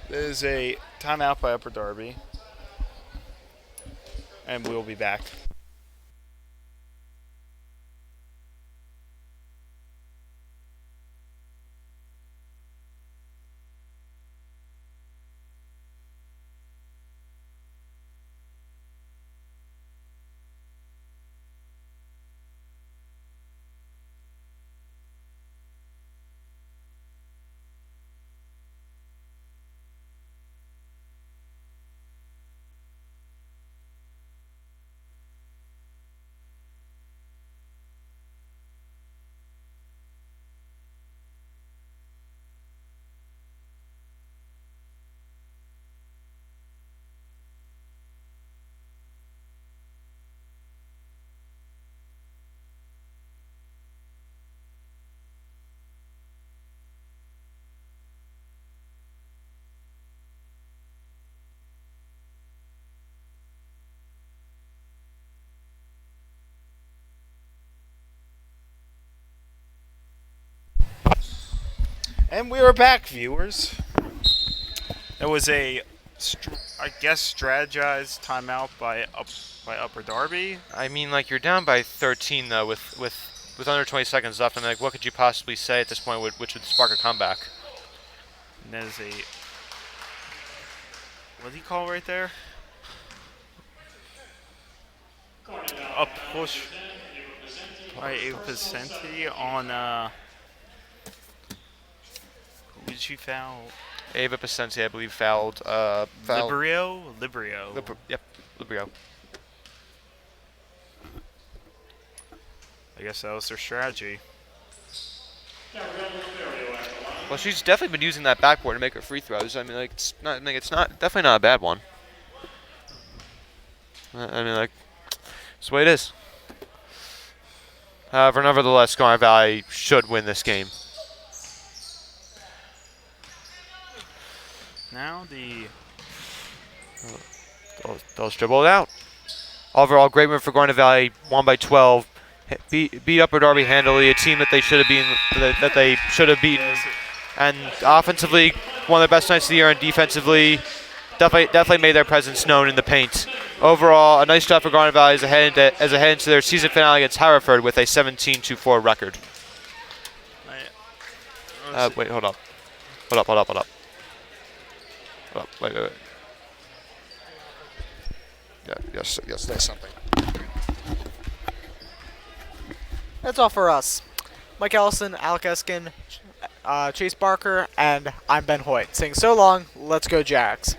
There's a timeout by Upper Darby, and we'll be back. And we are back, viewers. There was a, strategized timeout by Upper Darby. I mean, like you're down by 13 though, with under 20 seconds left, and like what could you possibly say at this point which would spark a comeback? And there's a, what did he call right there? A push by Ava Pacenti on who did she foul? Ava Pacenti, I believe, fouled. Librio. Yep, Librio. I guess that was their strategy. Well, she's definitely been using that backboard to make her free throws. I mean, like it's definitely not a bad one. I mean, like it's the way it is. However, nevertheless, Garnet Valley should win this game. Now They'll dribble it out. Overall, great win for Garnet Valley. Won by 12. Beat Upper Darby handily, a team that they should have beaten. And offensively, one of their best nights of the year, and defensively, definitely made their presence known in the paint. Overall, a nice job for Garnet Valley as they head into their season finale against Hereford with a 17-4 record. Wait, hold up. Hold up, hold up, hold up. Hold up, wait. Yeah, yes, say something. That's all for us. Mike Ellison, Alec Eskin, Chase Barker, and I'm Ben Hoyt saying so long. Let's go Jags.